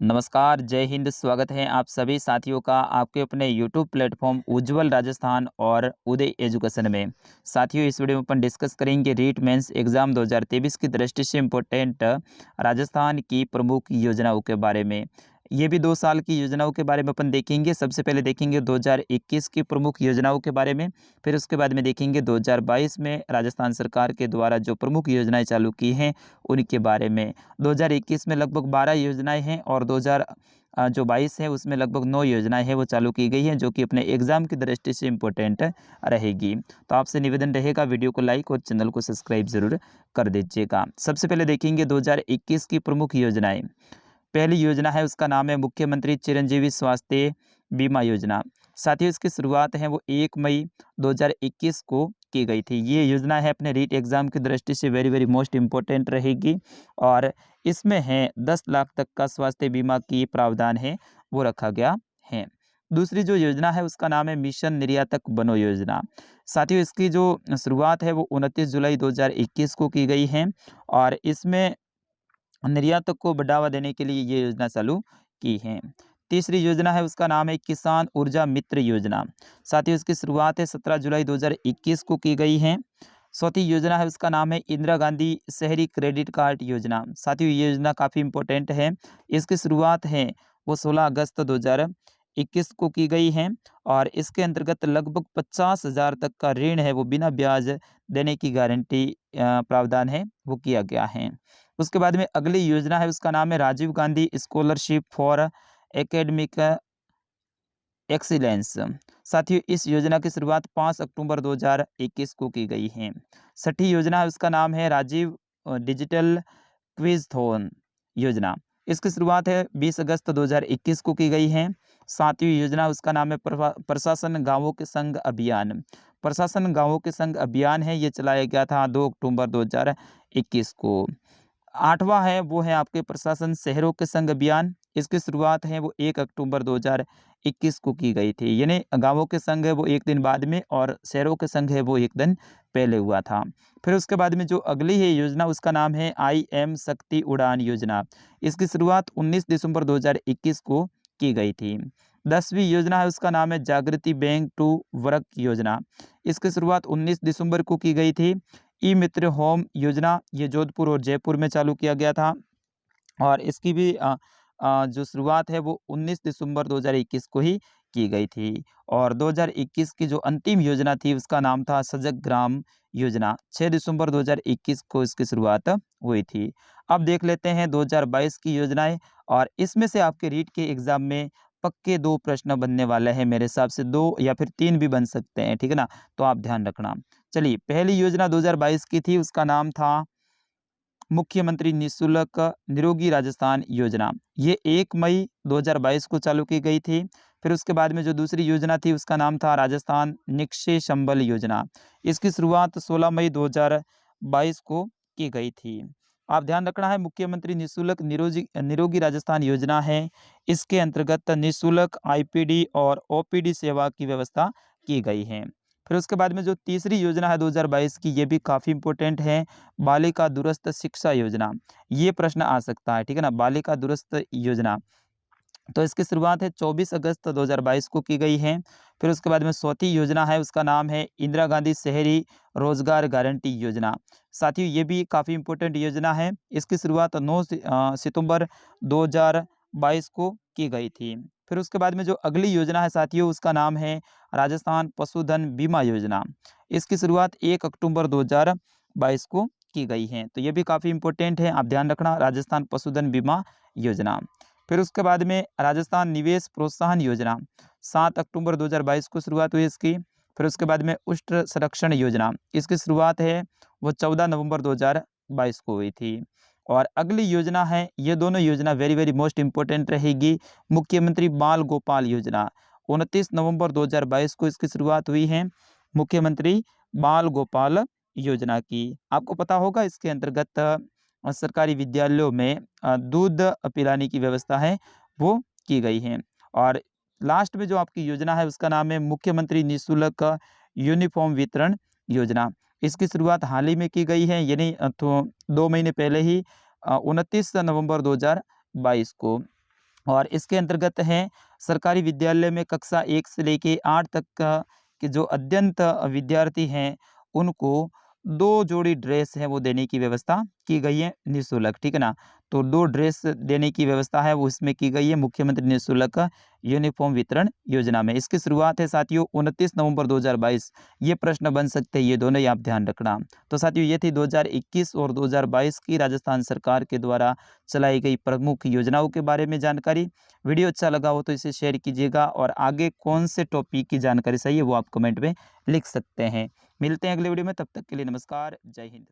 नमस्कार, जय हिंद। स्वागत है आप सभी साथियों का आपके अपने यूट्यूब प्लेटफॉर्म उज्ज्वल राजस्थान और उदय एजुकेशन में। साथियों, इस वीडियो में अपन डिस्कस करेंगे रीट मेंस एग्जाम 2023 की दृष्टि से इम्पोर्टेंट राजस्थान की प्रमुख योजनाओं के बारे में। ये भी 2 साल की योजनाओं के बारे में अपन देखेंगे। सबसे पहले देखेंगे 2021 की प्रमुख योजनाओं के बारे में, फिर उसके बाद में देखेंगे 2022 में राजस्थान सरकार के द्वारा जो प्रमुख योजनाएं चालू की हैं उनके बारे में। 2021 में लगभग 12 योजनाएं हैं और 22 है उसमें लगभग 9 योजनाएं हैं वो चालू की गई हैं, जो कि अपने एग्जाम की दृष्टि से इम्पोर्टेंट रहेगी। तो आपसे निवेदन रहेगा वीडियो को लाइक और चैनल को सब्सक्राइब जरूर कर दीजिएगा। सबसे पहले देखेंगे 2021 की प्रमुख योजनाएं। पहली योजना है उसका नाम है मुख्यमंत्री चिरंजीवी स्वास्थ्य बीमा योजना। साथियों, इसकी शुरुआत है वो 1 मई 2021 को की गई थी। ये योजना है अपने रीट एग्जाम की दृष्टि से वेरी वेरी मोस्ट इम्पोर्टेंट रहेगी और इसमें है 10 लाख तक का स्वास्थ्य बीमा की प्रावधान है वो रखा गया है। दूसरी जो योजना है उसका नाम है मिशन निर्यातक बनो योजना। साथियों, इसकी जो शुरुआत है वो 29 जुलाई 2021 को की गई है और इसमें निर्यातक को बढ़ावा देने के लिए ये योजना चालू की है। तीसरी योजना है उसका नाम है किसान ऊर्जा मित्र योजना। साथियों, इसकी शुरुआत है 17 जुलाई 2021 को की गई है। चौथी योजना है उसका नाम है इंदिरा गांधी शहरी क्रेडिट कार्ड योजना। साथियों, ये योजना काफ़ी इंपॉर्टेंट है। इसकी शुरुआत है वो 16 अगस्त 2021 को की गई है और इसके अंतर्गत लगभग 50,000 तक का ऋण है वो बिना ब्याज देने की गारंटी प्रावधान है वो किया गया है। उसके बाद में अगली योजना है उसका नाम है Rajiv Gandhi scholarship for academic excellence. साथियों, इस योजना की शुरुआत 5 अक्टूबर 2021 को की गई है। छठी योजना है उसका नाम है राजीव डिजिटल क्विज़थॉन योजना। इसकी शुरुआत है 20 अगस्त 2021 को की गई है। सातवीं योजना उसका नाम है प्रशासन गांवों के संग अभियान। प्रशासन गांवों के संग अभियान है, ये चलाया गया था 2 अक्टूबर 2021 को। आठवां है वो है आपके प्रशासन शहरों के संग अभियान। इसकी शुरुआत है वो 1 अक्टूबर 2021 को की गई थी। यानी गांवों के संग है वो एक दिन बाद में और शहरों के संग है वो एक दिन पहले हुआ था। फिर उसके बाद में जो अगली है योजना उसका नाम है IM शक्ति उड़ान योजना। इसकी शुरुआत 19 दिसंबर 2021 को की गई थी। 10वीं योजना है उसका नाम है जागृति बैंक टू वर्क योजना। इसकी शुरुआत 19 दिसंबर को की गई थी। ई मित्र होम योजना ये जोधपुर और जयपुर में चालू किया गया था और इसकी भी जो शुरुआत है वो 19 दिसंबर 2021 को ही की गई थी। और 2021 की जो अंतिम योजना थी उसका नाम था सजग ग्राम योजना। 6 दिसंबर 2021 को इसकी शुरुआत हुई थी। अब देख लेते हैं 2022 की योजनाएं और इसमें से आपके रीट के एग्जाम में पक्के 2 प्रश्न बनने वाले हैं। मेरे हिसाब से 2 या फिर 3 भी बन सकते हैं, ठीक है ना। तो आप ध्यान रखना। चलिए, पहली योजना 2022 की थी, उसका नाम था मुख्यमंत्री निःशुल्क निरोगी राजस्थान योजना। ये 1 मई 2022 को चालू की गई थी। फिर उसके बाद में जो दूसरी योजना थी उसका नाम था राजस्थान निक्षय संबल योजना। इसकी शुरुआत 16 मई 2022 को की गई थी। आप ध्यान रखना है, मुख्यमंत्री निःशुल्क निरोगी राजस्थान योजना है। इसके अंतर्गत निःशुल्क IPD और OPD सेवा की व्यवस्था की गई है। फिर उसके बाद में जो तीसरी योजना है 2022 की, ये भी काफ़ी इंपॉर्टेंट है, बालिका दूरस्थ शिक्षा योजना। ये प्रश्न आ सकता है, ठीक है ना, बालिका दूरस्थ योजना। तो इसकी शुरुआत है 24 अगस्त 2022 को की गई है। फिर उसके बाद में चौथी योजना है उसका नाम है इंदिरा गांधी शहरी रोजगार गारंटी योजना। साथियों, ये भी काफ़ी इंपॉर्टेंट योजना है। इसकी शुरुआत 9 सितंबर 2022 को की गई थी। फिर उसके बाद में जो अगली योजना है साथियों उसका नाम है राजस्थान पशुधन बीमा योजना। इसकी शुरुआत 1 अक्टूबर 2022 को की गई है। तो ये भी काफ़ी इंपॉर्टेंट है, आप ध्यान रखना, राजस्थान पशुधन बीमा योजना। फिर उसके बाद में राजस्थान निवेश प्रोत्साहन योजना, 7 अक्टूबर 2022 को शुरुआत हुई इसकी। फिर उसके बाद में उष्ट संरक्षण योजना, इसकी शुरुआत है वो 14 नवंबर 2022 को हुई थी। और अगली योजना है, ये दोनों योजना वेरी वेरी मोस्ट इंपॉर्टेंट रहेगी, मुख्यमंत्री बाल गोपाल योजना। 29 नवंबर 2022 को इसकी शुरुआत हुई है, मुख्यमंत्री बाल गोपाल योजना की। आपको पता होगा इसके अंतर्गत सरकारी विद्यालयों में दूध पिलाने की व्यवस्था है वो की गई है। और लास्ट में जो आपकी योजना है उसका नाम है मुख्यमंत्री निःशुल्क यूनिफॉर्म वितरण योजना। इसकी शुरुआत हाल ही में की गई है, यानी तो 2 महीने पहले ही 29 नवंबर 2022 को। और इसके अंतर्गत है सरकारी विद्यालय में कक्षा 1 से लेके 8 तक का के जो अत्यंत विद्यार्थी हैं उनको 2 जोड़ी ड्रेस है वो देने की व्यवस्था की गई है निःशुल्क, ठीक है ना? तो 2 ड्रेस देने की व्यवस्था है वो इसमें की गई है मुख्यमंत्री निःशुल्क यूनिफ़ॉर्म वितरण योजना में। इसकी शुरुआत है साथियों 29 नवंबर 2022। ये प्रश्न बन सकते हैं, ये दोनों ही आप ध्यान रखना। तो साथियों ये थी 2021 और 2022 की राजस्थान सरकार के द्वारा चलाई गई प्रमुख योजनाओं के बारे में जानकारी। वीडियो अच्छा लगा हो तो इसे शेयर कीजिएगा और आगे कौन से टॉपिक की जानकारी चाहिए वो आप कमेंट में लिख सकते हैं। मिलते हैं अगले वीडियो में, तब तक के लिए नमस्कार, जय हिंद।